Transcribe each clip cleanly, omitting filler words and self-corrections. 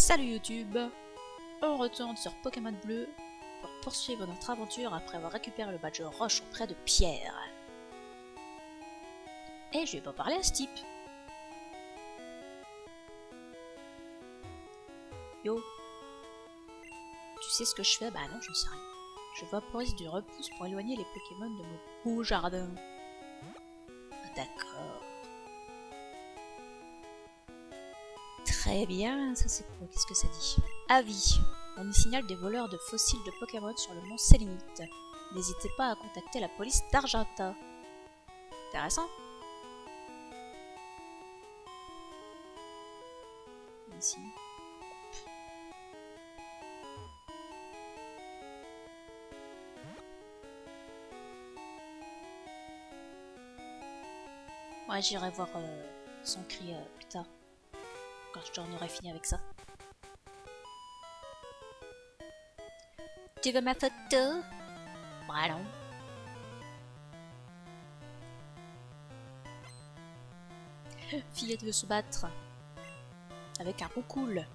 Salut YouTube! On retourne sur Pokémon Bleu pour poursuivre notre aventure après avoir récupéré le badge roche auprès de Pierre. Et je vais pas parler à ce type. Yo. Tu sais ce que je fais? Bah non, je sais rien. Je vaporise du repousse pour éloigner les Pokémon de mon beau jardin. D'accord. Très bien, ça c'est quoi? Qu'est-ce que ça dit? Avis. On y signale des voleurs de fossiles de Pokémon sur le mont Sélénite. N'hésitez pas à contacter la police d'Argenta. Intéressant. Ici. Ouais, j'irai voir son cri plus tard, quand j'en aurai fini avec ça. Tu veux ma photo? Bah non. Fillette veut se battre avec un roucoule.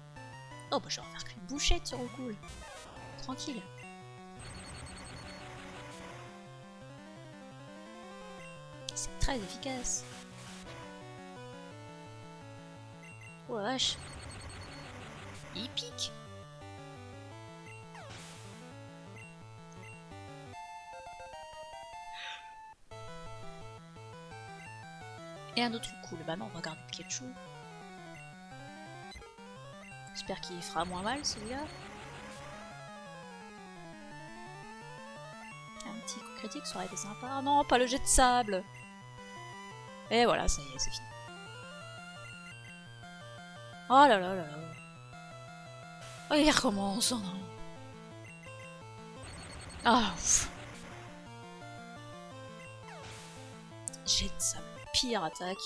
Oh bah je vais en faire qu'une bouchette sur roucoule. Tranquille. C'est très efficace. Oh la vache. Il pique. Et un autre cool. Bah non, on va garder Pikachu. J'espère qu'il fera moins mal celui-là. Un petit coup critique, ça aurait été sympa. Ah non, pas le jet de sable. Et voilà, ça y est, c'est fini. Oh là là là là. Oh, il recommence. Oh non. Ah, ouf. Jet de sable. Pire attaque.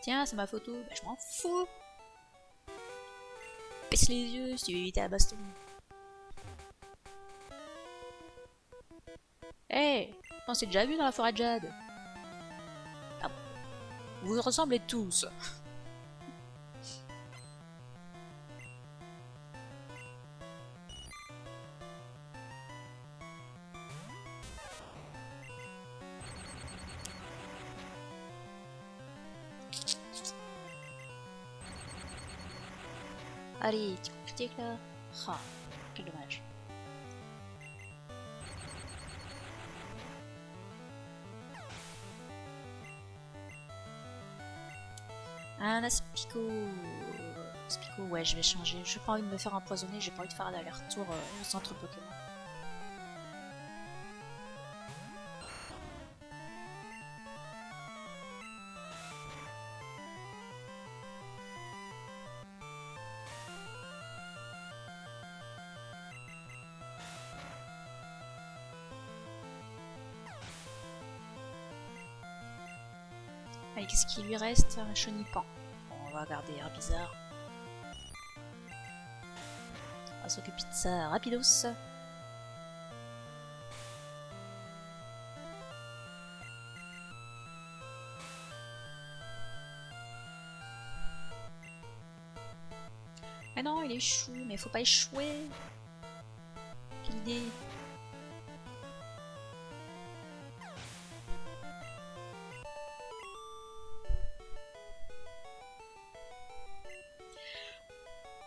Tiens, c'est ma photo. Bah, je m'en fous. Baisse les yeux si tu veux éviter la baston. Hé, hey, on s'est déjà vu dans la forêt de Jade. Ah bon. Vous vous ressemblez tous. Allez, petit coup critique là. Ah, quel dommage. Un Aspico. Aspico, ouais, je vais changer. J'ai pas envie de me faire empoisonner, j'ai pas envie de faire l'aller-retour au centre Pokémon. Allez, qu'est-ce qu'il lui reste? Un Chenipan. Bon, on va garder Herbizarre. On va s'occuper de ça rapidos. Mais non, il échoue, mais faut pas échouer. Quelle idée.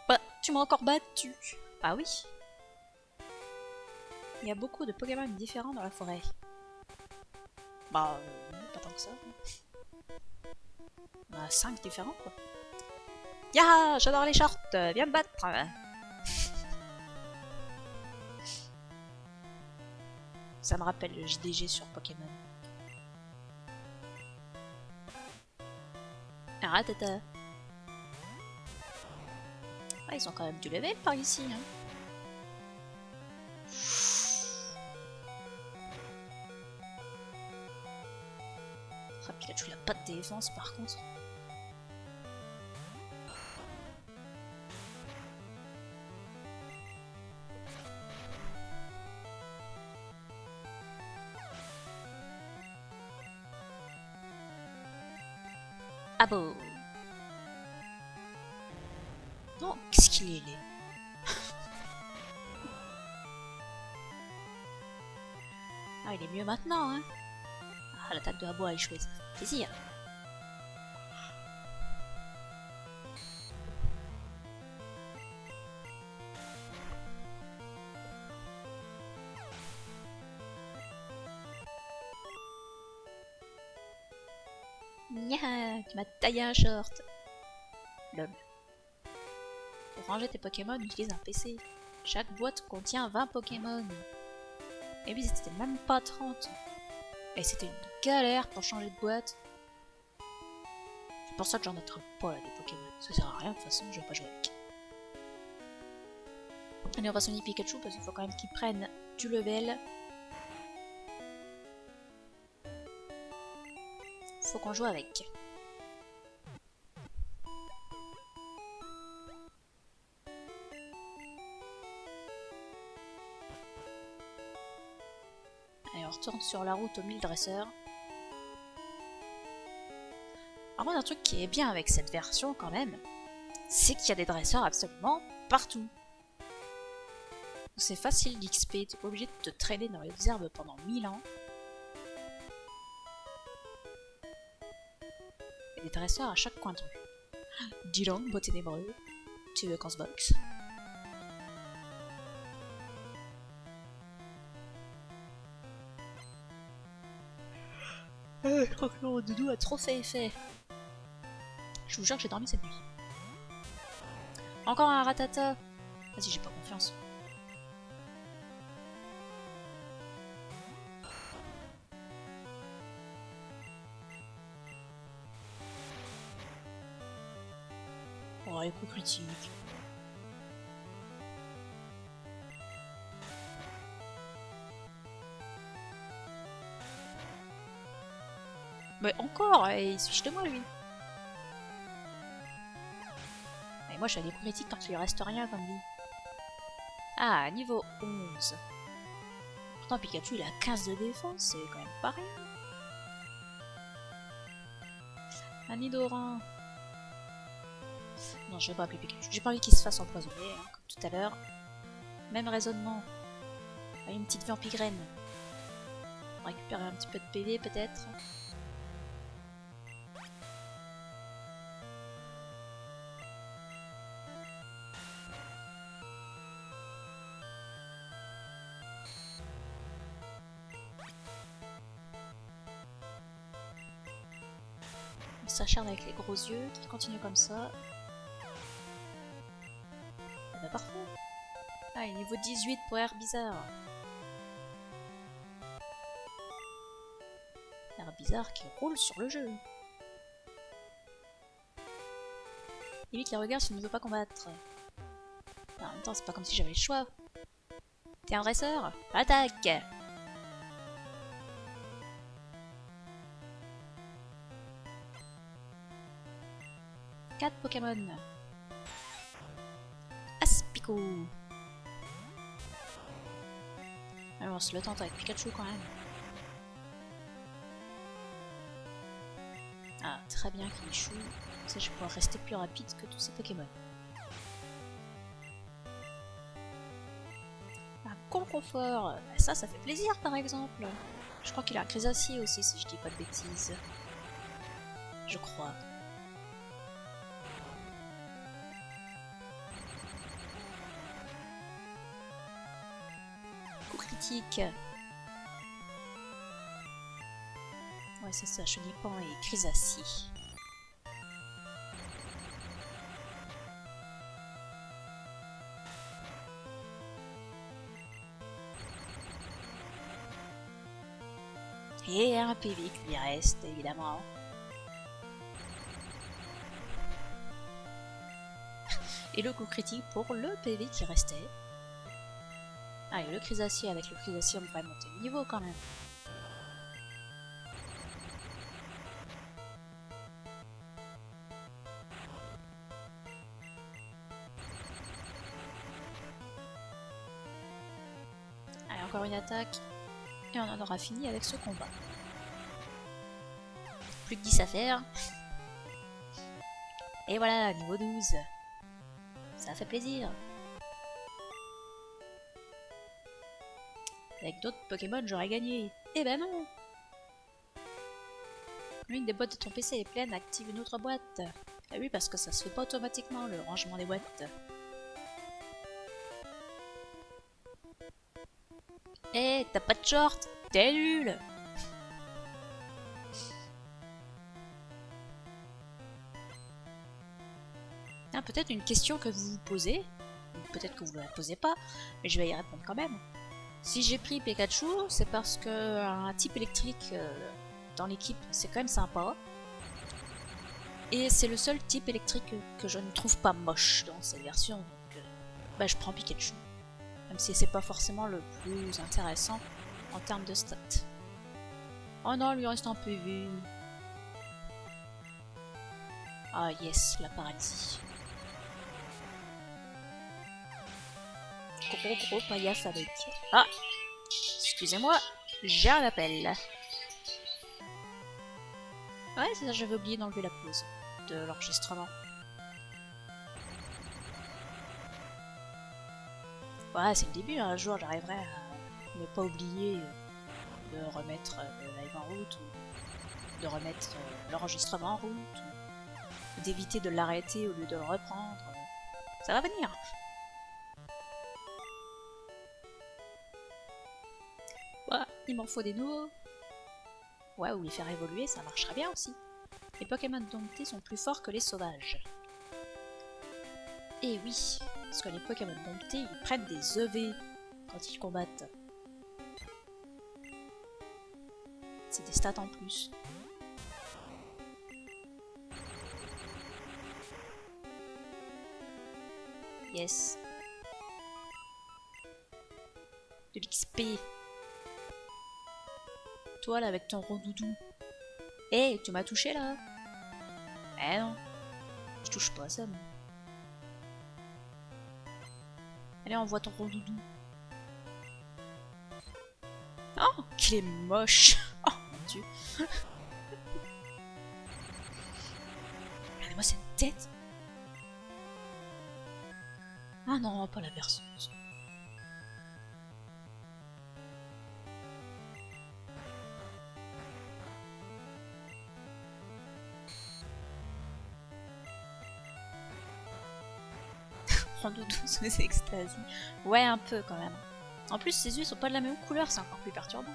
Bah, tu m'as encore battu. Ah oui. Il y a beaucoup de Pokémon différents dans la forêt. Bah, pas tant que ça. On a 5 différents, quoi. Ya, j'adore les shorts, viens me battre. Ça me rappelle le JDG sur Pokémon. Ratata. Ah, ils ont quand même du level par ici. Hein. Ah, Pikachu, il a pas de défense par contre. Ah bon. qu'il est laid. Ah, il est mieux maintenant, hein. Ah, l'attaque de Abo a échoué, ça fait plaisir. Nya, tu m'as taillé un short. Lol. Pour ranger tes Pokémon, utilise un PC. Chaque boîte contient 20 Pokémon. Et oui, c'était même pas 30. Et c'était une galère pour changer de boîte. C'est pour ça que j'en attrape pas là, des Pokémon. Ça sert à rien, de toute façon, je vais pas jouer avec. Allez, on va soigner Pikachu parce qu'il faut quand même qu'il prenne du level. Faut qu'on joue avec. Allez, on retourne sur la route aux 1000 dresseurs. Par contre, un truc qui est bien avec cette version quand même, c'est qu'il y a des dresseurs absolument partout. C'est facile d'XP, t'es pas obligé de te traîner dans les herbes pendant 1000 ans. Il y a des dresseurs à chaque coin de rue. Dylan, beau ténébreux, tu veux qu'on se boxe? Je crois que le doudou a trop fait effet. Je vous jure que j'ai dormi cette nuit. Encore un ratata. Vas-y, j'ai pas confiance. Oh, les coups critiques. Mais encore, il se fiche de moi lui. Et moi je fais des coups critiques quand il lui reste rien comme dit. Ah, niveau 11. Pourtant Pikachu il a 15 de défense, c'est quand même pas rien. Un Nidoran. Non, je vais pas appeler Pikachu. J'ai pas envie qu'il se fasse empoisonner, hein, comme tout à l'heure. Même raisonnement. Une petite vampigraine. On récupère un petit peu de PV peut-être. On s'acharne avec les gros yeux qui continuent comme ça. Et bah parfait. Ah, et niveau 18 pour Herbizarre. Herbizarre qui roule sur le jeu. Évite les regards s'il ne veut pas combattre. En même temps, c'est pas comme si j'avais le choix. T'es un dresseur? Attaque! Quatre Pokémon. Aspico. Alors, on se le tente avec Pikachu quand même. Ah, très bien qu'il échoue. Comme ça, je vais pouvoir rester plus rapide que tous ces Pokémon. Un Colconfort. Ça fait plaisir par exemple. Je crois qu'il a un Grisacier aussi, si je dis pas de bêtises. Je crois. Coup critique. Ouais, c'est ça, Chenipan et Grisacier. Et un PV qui lui reste, évidemment. Et le coup critique pour le PV qui restait. Ah, et le Grisacier, avec le Grisacier, on devrait monter le niveau quand même. Allez, encore une attaque. Et on en aura fini avec ce combat. Plus que 10 à faire. Et voilà, niveau 12. Ça fait plaisir. Avec d'autres Pokémon, j'aurais gagné. Eh ben non! L'une des boîtes de ton PC est pleine, active une autre boîte. Ah oui, parce que ça se fait pas automatiquement, le rangement des boîtes. Eh, t'as pas de short? T'es nul! Ah, peut-être une question que vous vous posez, ou peut-être que vous ne la posez pas, mais je vais y répondre quand même. Si j'ai pris Pikachu, c'est parce que un type électrique dans l'équipe, c'est quand même sympa. Et c'est le seul type électrique que je ne trouve pas moche dans cette version, donc bah, je prends Pikachu. Même si c'est pas forcément le plus intéressant en termes de stats. Oh non, lui reste un PV. Ah yes, la paralysie. Gros paillasse avec. Ah, excusez-moi, j'ai un appel. Ouais, c'est ça, j'avais oublié d'enlever la pause de l'enregistrement. Ouais, c'est le début, hein. Un jour j'arriverai à ne pas oublier de remettre le live en route, ou de remettre l'enregistrement en route, ou d'éviter de l'arrêter au lieu de le reprendre. Ça va venir. Ouais, il m'en faut des nouveaux. Ouais, ou les faire évoluer, ça marchera bien aussi. Les Pokémon domptés sont plus forts que les sauvages. Et oui, parce que les Pokémon domptés, ils prennent des EV quand ils combattent. C'est des stats en plus. Yes. De l'XP. Toi là avec ton rondoudou. Hé, tu m'as touché là? Eh non. Je touche pas à ça, moi. Allez, envoie ton rondoudou. Oh, qu'il est moche. Oh mon dieu. Regardez-moi cette tête. Ah non, pas la berceuse. Rondoudou sous extasie. Ouais, un peu quand même. En plus, ses yeux sont pas de la même couleur, c'est encore plus perturbant.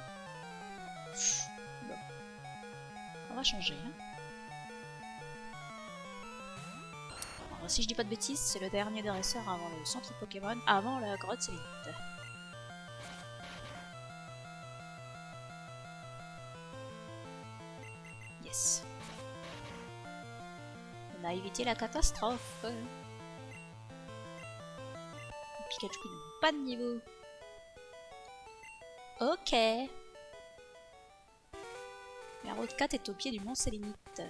Bon. On va changer. Hein. Alors, si je dis pas de bêtises, c'est le dernier dresseur avant le centre Pokémon, avant la grotte Sélénite. Yes. On a évité la catastrophe. Pikachu qui n'a pas de niveau. Ok. La route 4 est au pied du mont Sélénite.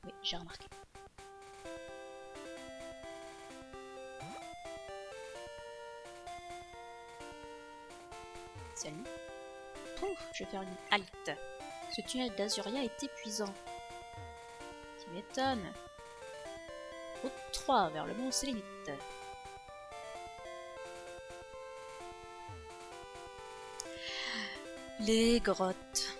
Oui, j'ai remarqué. Salut. Pouf, je vais faire une halte. Ce tunnel d'Azuria est épuisant. Tu m'étonnes. Route 3 vers le mont Sélénite. Les grottes.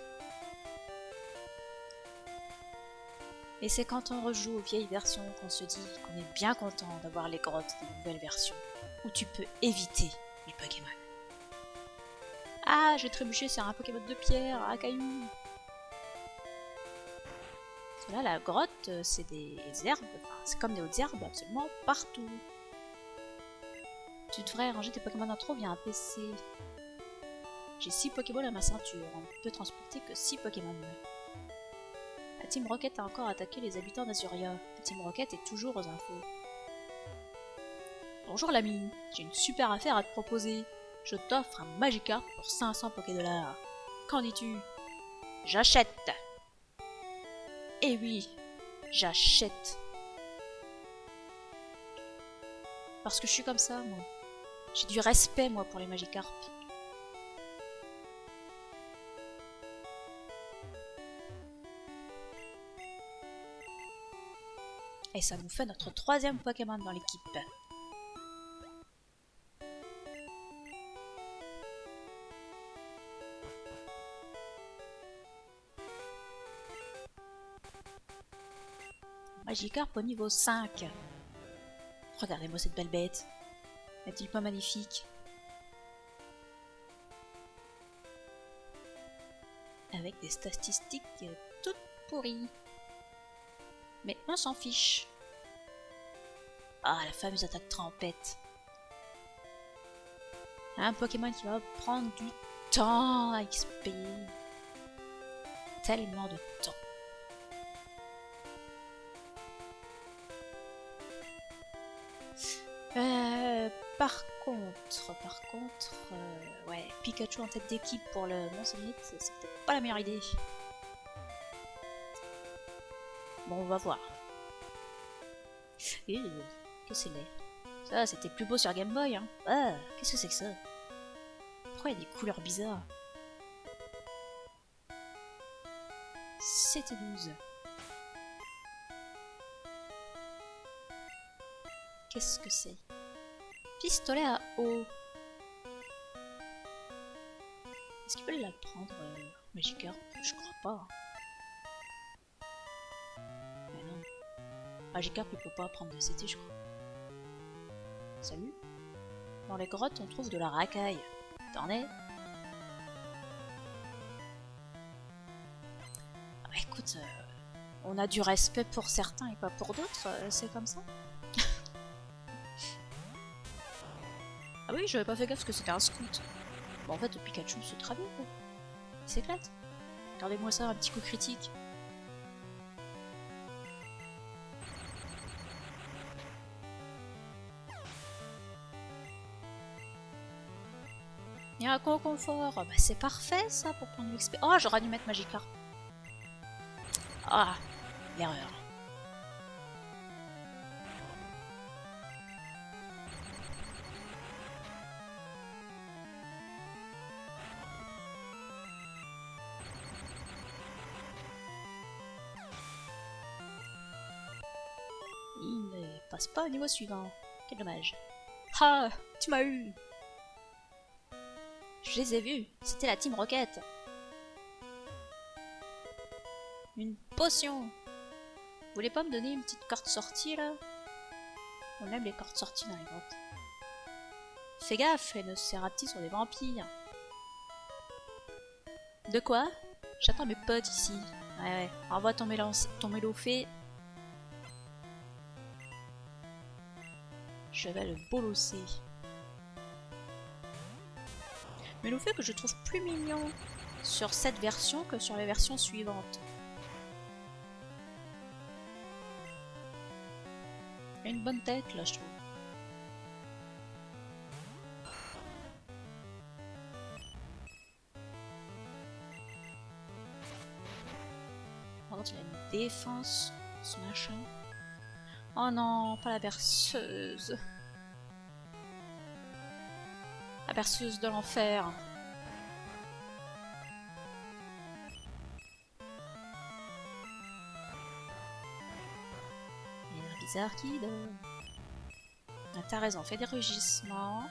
Et c'est quand on rejoue aux vieilles versions qu'on se dit qu'on est bien content d'avoir les grottes des nouvelles versions, où tu peux éviter les Pokémon. Ah, j'ai trébuché sur un Pokémon de pierre, un caillou. Parce que là, la grotte, c'est des herbes, enfin, c'est comme des hautes herbes absolument partout. Tu devrais ranger tes Pokémon en trop via un PC. J'ai 6 Pokéballs à ma ceinture, on ne peut transporter que 6 Pokémon. La Team Rocket a encore attaqué les habitants d'Azuria. La Team Rocket est toujours aux infos. Bonjour l'ami, j'ai une super affaire à te proposer. Je t'offre un Magikarp pour 500 Pokédollars. Qu'en dis-tu? J'achète. Eh oui, j'achète. Parce que je suis comme ça, moi. J'ai du respect, moi, pour les Magikarp. Et ça nous fait notre 3e Pokémon dans l'équipe. Magikarp au niveau 5. Regardez-moi cette belle bête. N'est-il pas magnifique? Avec des statistiques toutes pourries. Mais on s'en fiche. Ah, la fameuse attaque trempette. Un Pokémon qui va prendre du temps à XP. Tellement de temps. Par contre, ouais, Pikachu en tête d'équipe pour le Mont Salimite, c'est peut-être pas la meilleure idée. Bon, on va voir. Qu'est-ce que c'est laid. Ça, c'était plus beau sur Game Boy, hein. Ah, qu'est-ce que c'est que ça? Pourquoi il y a des couleurs bizarres? C'était 12. Qu'est-ce que c'est? Pistolet à eau. Est-ce qu'il peut l'apprendre, Magikarp? Je crois pas. Mais non. Magikarp il peut pas apprendre de CT, je crois. Salut. Dans les grottes, on trouve de la racaille. T'en es? Ah bah écoute, on a du respect pour certains et pas pour d'autres, c'est comme ça. Ah oui, j'avais pas fait gaffe que c'était un scout. Bon, en fait, le Pikachu, c'est très bien, quoi. Il s'éclate. Regardez-moi ça, un petit coup critique. Il y a un confort. Bah, c'est parfait, ça, pour prendre l'XP. Oh, j'aurais dû mettre Magikarp. Ah, l'erreur. Il ne passe pas au niveau suivant. Quel dommage. Ah, tu m'as eu. Je les ai vus. C'était la Team Rocket. Une potion. Vous voulez pas me donner une petite carte sortie, là? On aime les cartes sorties dans les grottes. Fais gaffe, les Nosferatu sont des vampires. De quoi? J'attends mes potes ici. Ouais, envoie ton mélofée. Je vais le bolosser. Mélofée que je trouve plus mignon sur cette version que sur les versions suivantes. Il a une bonne tête là, je trouve. Par contre, il a une défense, ce machin. Oh non, pas la berceuse. La berceuse de l'enfer. Il y a un bizarre qui dort. Ah, t'as raison, fais des rugissements.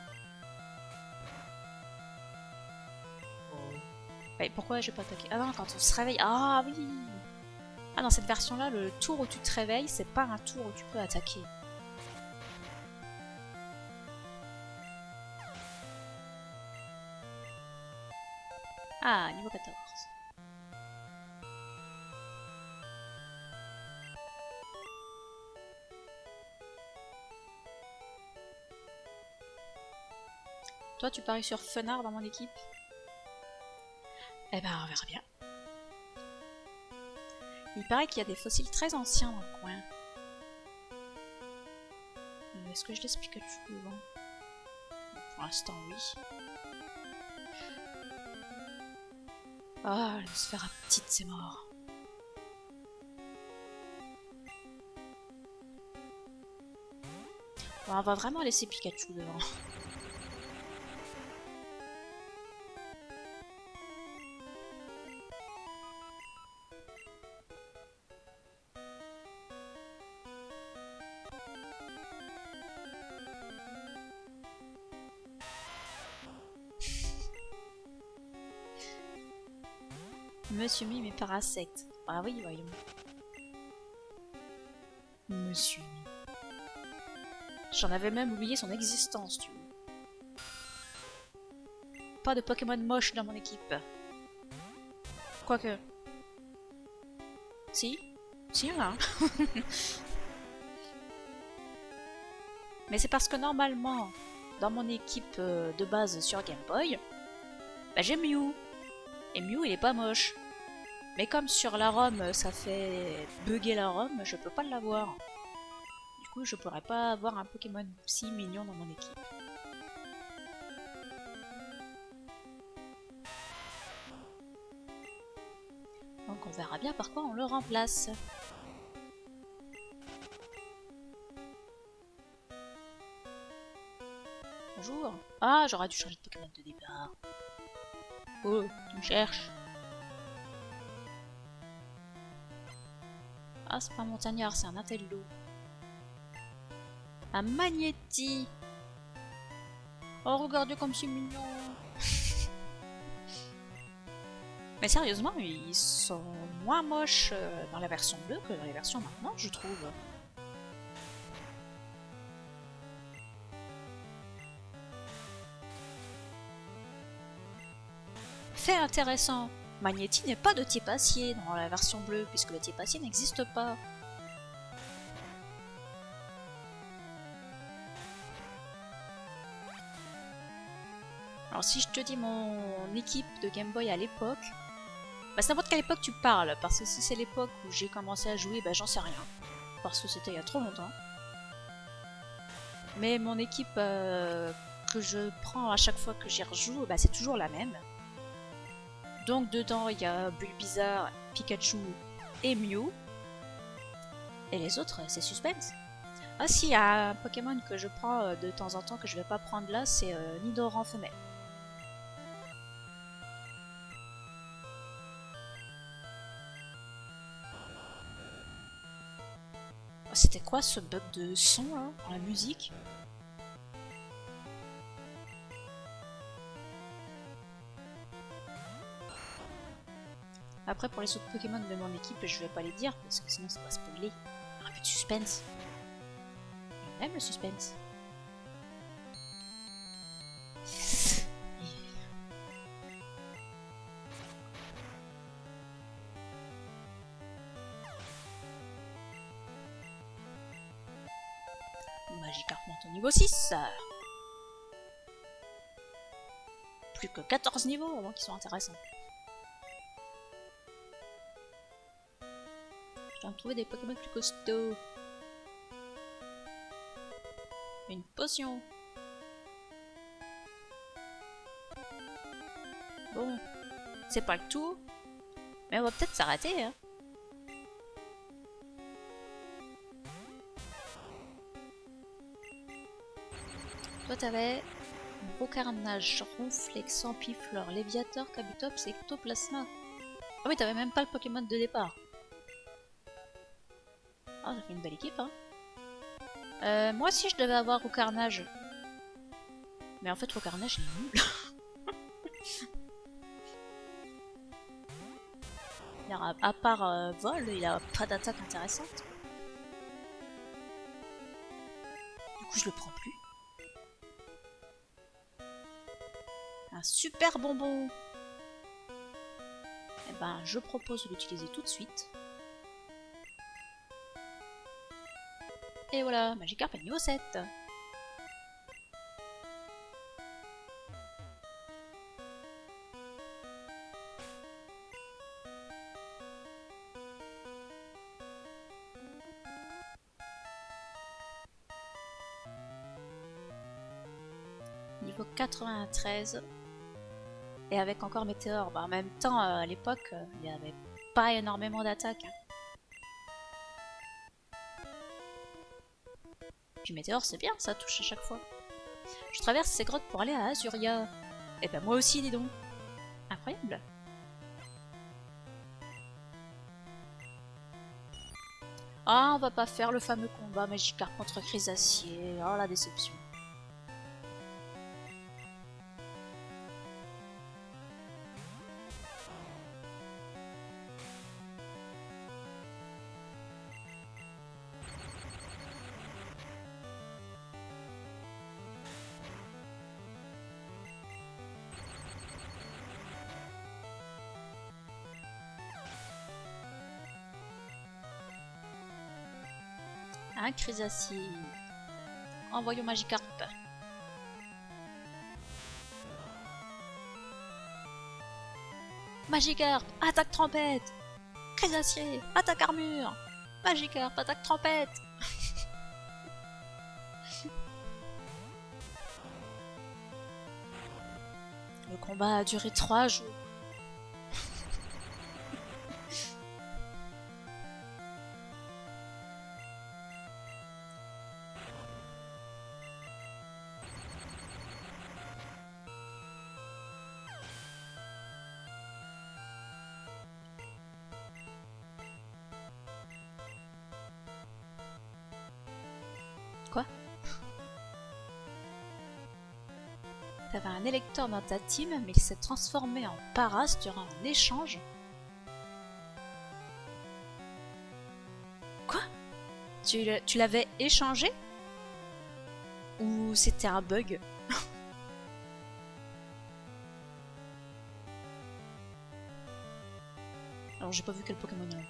Ouais, pourquoi je vais pas attaquer? Ah non, quand on se réveille. Ah oui! Ah, dans cette version-là, le tour où tu te réveilles, c'est pas un tour où tu peux attaquer. Ah, niveau 14. Toi, tu paries sur Fenard dans mon équipe? Eh ben, on verra bien. Il paraît qu'il y a des fossiles très anciens dans le coin. Est-ce que je laisse Pikachu devant? Bon, pour l'instant, oui. Ah, la sphère petite, c'est mort. Bon, on va vraiment laisser Pikachu devant. Monsieur Mime est parasecte. Ah oui, voyons. Monsieur. J'en avais même oublié son existence, tu vois. Pas de Pokémon moche dans mon équipe. Quoique. Si. Si, il y en a un. Mais c'est parce que normalement, dans mon équipe de base sur Game Boy, bah, j'ai Mew. Et Mew, il est pas moche. Mais comme sur la ROM, ça fait bugger la ROM, je peux pas l'avoir. Du coup, je pourrais pas avoir un Pokémon si mignon dans mon équipe. Donc on verra bien par quoi on le remplace. Bonjour. Ah, j'aurais dû changer de Pokémon de départ. Oh, tu me cherches. Ah, c'est pas un montagnard, c'est un Intello. Un Magnéti. Oh, regardez comme c'est mignon. Mais sérieusement, ils sont moins moches dans la version bleue que dans les versions maintenant, je trouve. Fait intéressant, Magnéti n'est pas de type acier dans la version bleue, puisque le type acier n'existe pas. Alors si je te dis mon équipe de Game Boy à l'époque, bah c'est n'importe quelle époque tu parles, parce que si c'est l'époque où j'ai commencé à jouer, bah j'en sais rien. Parce que c'était il y a trop longtemps. Mais mon équipe que je prends à chaque fois que j'y rejoue, bah c'est toujours la même. Donc dedans il y a Bulbizarre, Pikachu et Mew. Et les autres, c'est suspense. Ah si, il y a un Pokémon que je prends de temps en temps que je vais pas prendre là, c'est Nidoran femelle. C'était quoi ce bug de son là, dans la musique? Après pour les autres Pokémon de mon équipe, je vais pas les dire parce que sinon ça va spoiler. Il y aura plus de suspense. On aime le suspense. Magikarp monte au niveau 6. Plus que 14 niveaux avant qu'ils soient intéressants. Je dois me trouver des Pokémon plus costauds. Une potion. Bon, c'est pas le tout. Mais on va peut-être s'arrêter, hein. Toi t'avais Brocarnage, Ronflex, Ampiflore, Léviator, Kabutops et Ectoplasma. Ah oui, t'avais même pas le Pokémon de départ. Ah, ça fait une belle équipe, hein. Moi aussi je devais avoir Roucarnage. Mais en fait Roucarnage il est nul. À part vol, il a pas d'attaque intéressante. Du coup je le prends plus. Un super bonbon. Eh ben je propose de l'utiliser tout de suite. Et voilà, Magikarp est niveau 7. Niveau 93. Et avec encore Météore. Bah, en même temps, à l'époque, il n'y avait pas énormément d'attaques. Hein. Puis Météore, c'est bien, ça touche à chaque fois. Je traverse ces grottes pour aller à Azuria. Et ben moi aussi, dis donc. Incroyable. Ah, on va pas faire le fameux combat Magikarp contre Chrysacier. Oh, la déception. Un Chrysacier. Envoyons Magikarp. Magikarp, attaque trompette. Chrysacier, attaque armure. Magikarp, attaque trompette. Le combat a duré 3 jours. Quoi? T'avais un électeur dans ta team, mais il s'est transformé en Paras durant un échange. Quoi? Tu l'avais échangé? Ou c'était un bug? Alors j'ai pas vu quel Pokémon il y avait.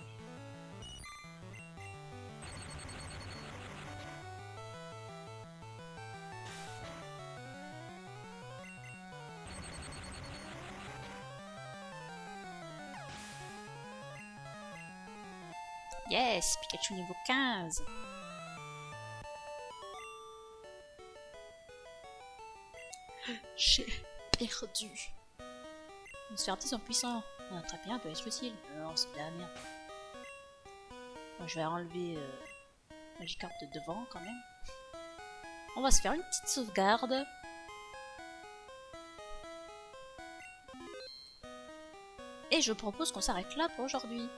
Yes, Pikachu niveau 15. J'ai perdu. Les Sphértis sont puissants. Ah, très bien, peut être utile. Non, c'est de la merde. Bon, je vais enlever Magikarp de devant quand même. On va se faire une petite sauvegarde. Et je propose qu'on s'arrête là pour aujourd'hui.